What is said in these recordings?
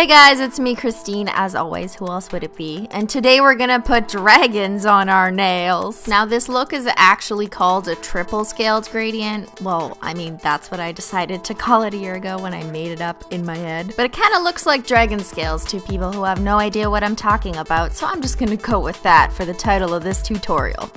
Hey guys, it's me, Christine, as always. Who else would it be? And today we're gonna put dragons on our nails. Now this look is actually called a triple scaled gradient. Well, I mean, that's what I decided to call it a year ago when I made it up in my head. But it kind of looks like dragon scales to people who have no idea what I'm talking about, so I'm just gonna go with that for the title of this tutorial.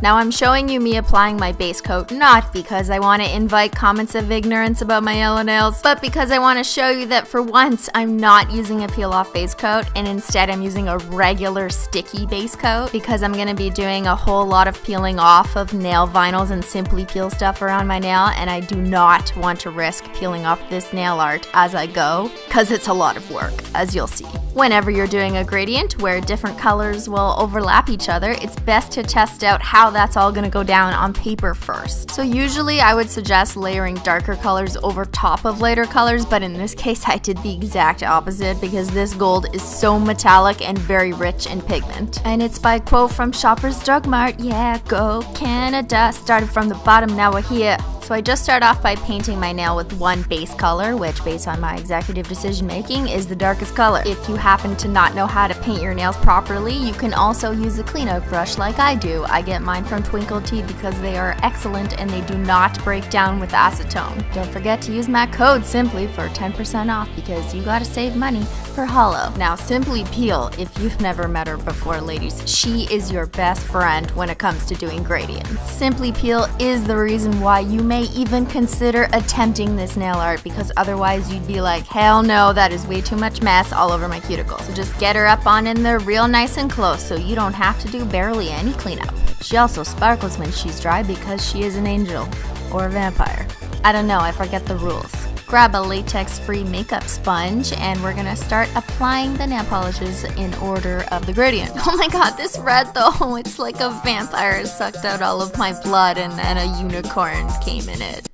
Now I'm showing you me applying my base coat, not because I want to invite comments of ignorance about my yellow nails, but because I want to show you that for once I'm not using a peel off base coat and instead I'm using a regular sticky base coat because I'm going to be doing a whole lot of peeling off of nail vinyls and Simply Peel stuff around my nail, and I do not want to risk peeling off this nail art as I go because it's a lot of work, as you'll see. Whenever you're doing a gradient where different colors will overlap each other, it's best to test out how that's all gonna go down on paper first. So usually I would suggest layering darker colors over top of lighter colors, but in this case I did the exact opposite because this gold is so metallic and very rich in pigment. And it's by quote from Shoppers Drug Mart, yeah, go Canada. Started from the bottom, now we're here. So I just start off by painting my nail with one base color, which based on my executive decision making is the darkest color. If you happen to not know how to paint your nails properly, you can also use a cleanout brush like I do. I get mine from Twinkle Tea because they are excellent and they do not break down with acetone. Don't forget to use my code Simply for 10% off because you gotta save money for Hollow. Now Simply Peel, if you've never met her before, ladies, she is your best friend when it comes to doing gradients. Simply Peel is the reason why you may even consider attempting this nail art, because otherwise you'd be like, hell no, that is way too much mess all over my cuticle. So just get her up on in there real nice and close so you don't have to do barely any cleanup. She also sparkles when she's dry because she is an angel or a vampire. I don't know, I forget the rules. Grab a latex-free makeup sponge and we're gonna start applying the nail polishes in order of the gradient. Oh my god, this red though, it's like a vampire sucked out all of my blood and then a unicorn came in it.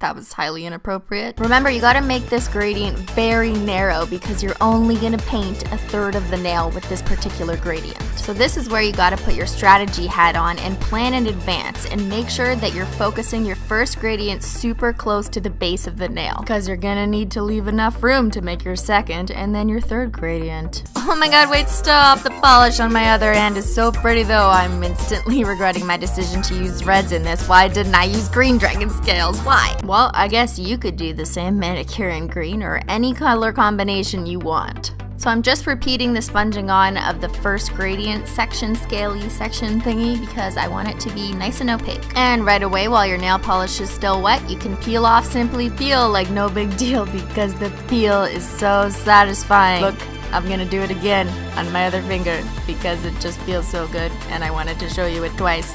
That was highly inappropriate. Remember, you gotta make this gradient very narrow because you're only gonna paint a third of the nail with this particular gradient. So this is where you gotta put your strategy hat on and plan in advance and make sure that you're focusing your first gradient super close to the base of the nail because you're gonna need to leave enough room to make your second and then your third gradient. Oh my god, wait, stop! The polish on my other hand is so pretty though. I'm instantly regretting my decision to use reds in this. Why didn't I use green dragon scales? Why? Well, I guess you could do the same manicure in green or any color combination you want. So I'm just repeating the sponging on of the first gradient section, scaly section thingy, because I want it to be nice and opaque. And right away, while your nail polish is still wet, you can peel off Simply Peel like no big deal because the peel is so satisfying. Look, I'm gonna do it again on my other finger because it just feels so good and I wanted to show you it twice.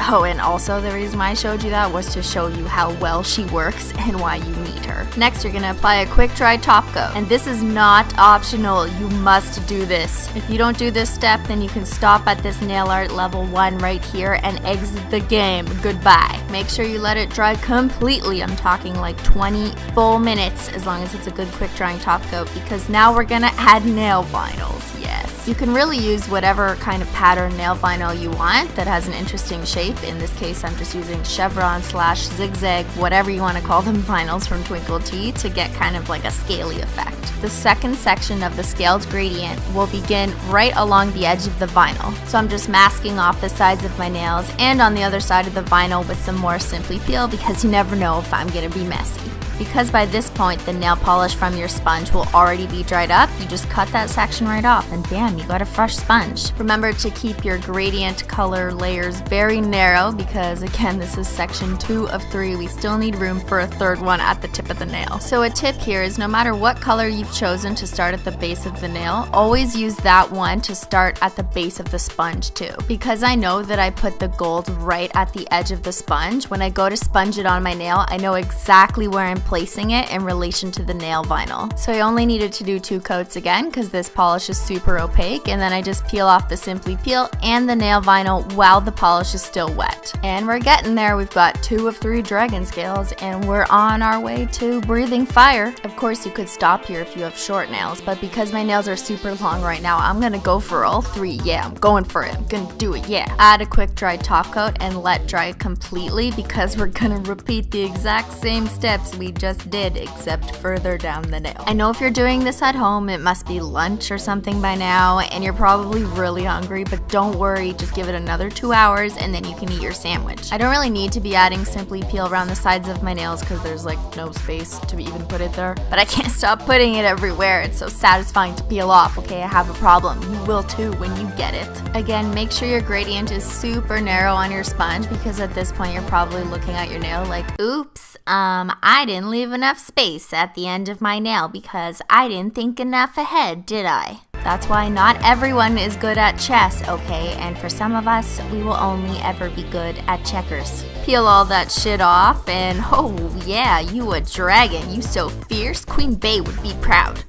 Oh, and also the reason why I showed you that was to show you how well she works and why you need her. Next, you're gonna apply a quick dry top coat. And this is not optional, you must do this. If you don't do this step, then you can stop at this nail art level 1 right here and exit the game. Goodbye. Make sure you let it dry completely. I'm talking like 20 full minutes, as long as it's a good quick drying top coat, because now we're gonna add nail vinyls. Yes. You can really use whatever kind of pattern nail vinyl you want that has an interesting shape. In this case, I'm just using chevron / zigzag, whatever you want to call them, vinyls from Twinkle Tea to get kind of like a scaly effect. The second section of the scaled gradient will begin right along the edge of the vinyl. So I'm just masking off the sides of my nails and on the other side of the vinyl with some more Simply Peel because you never know if I'm going to be messy. Because by this point the nail polish from your sponge will already be dried up, you just cut that section right off and bam, you got a fresh sponge. Remember to keep your gradient color layers very narrow because again, this is section 2 of 3. We still need room for a third one at the tip of the nail. So a tip here is no matter what color you've chosen to start at the base of the nail, always use that one to start at the base of the sponge too. Because I know that I put the gold right at the edge of the sponge, when I go to sponge it on my nail, I know exactly where I'm placing it in relation to the nail vinyl. So I only needed to do 2 coats again because this polish is super opaque, and then I just peel off the Simply Peel and the nail vinyl while the polish is still wet. And we're getting there. We've got 2 of 3 dragon scales and we're on our way to breathing fire. Of course you could stop here if you have short nails, but because my nails are super long right now, I'm gonna go for all 3. Yeah, I'm going for it. I'm gonna do it, yeah. Add a quick dry top coat and let dry completely because we're gonna repeat the exact same steps we just did, except further down the nail. I know if you're doing this at home, it must be lunch or something by now, and you're probably really hungry, but don't worry, just give it another 2 hours and then you can eat your sandwich. I don't really need to be adding Simply Peel around the sides of my nails because there's like no space to even put it there, but I can't stop putting it everywhere. It's so satisfying to peel off. Okay, I have a problem. You will too when you get it. Again, make sure your gradient is super narrow on your sponge because at this point you're probably looking at your nail like, oops, I didn't leave enough space at the end of my nail because I didn't think enough ahead, did I? That's why not everyone is good at chess, okay? And for some of us, we will only ever be good at checkers. Peel all that shit off and oh yeah, you a dragon. You so fierce, Queen Bey would be proud.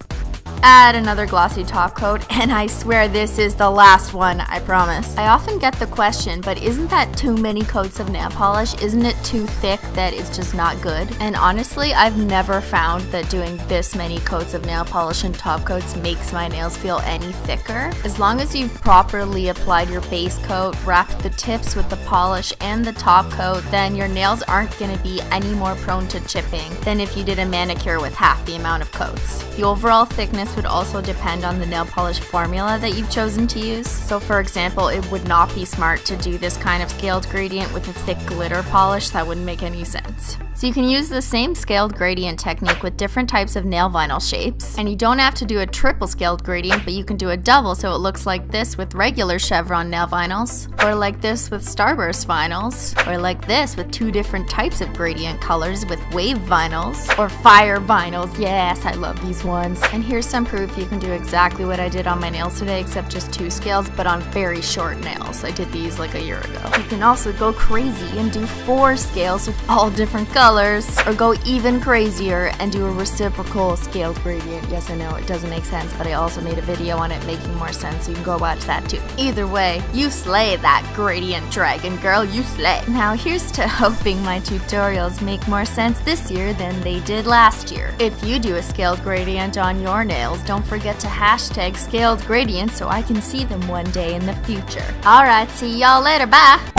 Add another glossy top coat, and I swear this is the last one, I promise. I often get the question, but isn't that too many coats of nail polish? Isn't it too thick that it's just not good? And honestly, I've never found that doing this many coats of nail polish and top coats makes my nails feel any thicker. As long as you've properly applied your base coat, wrapped the tips with the polish and the top coat, then your nails aren't gonna be any more prone to chipping than if you did a manicure with half the amount of coats. The overall thickness would also depend on the nail polish formula that you've chosen to use. So for example, it would not be smart to do this kind of scaled gradient with a thick glitter polish. That wouldn't make any sense. So you can use the same scaled gradient technique with different types of nail vinyl shapes. And you don't have to do a triple scaled gradient, but you can do a double so it looks like this with regular chevron nail vinyls, or like this with starburst vinyls, or like this with 2 different types of gradient colors with wave vinyls, or fire vinyls. Yes, I love these ones. And here's some proof you can do exactly what I did on my nails today, except just 2 scales, but on very short nails. I did these like a year ago. You can also go crazy and do 4 scales with all different colors, or go even crazier and do a reciprocal scaled gradient. Yes, I know, it doesn't make sense, but I also made a video on it making more sense, so you can go watch that too. Either way, you slay that gradient dragon girl, you slay. Now here's to hoping my tutorials make more sense this year than they did last year. If you do a scaled gradient on your nails, don't forget to hashtag scaled gradient so I can see them one day in the future. Alright, see y'all later, bye!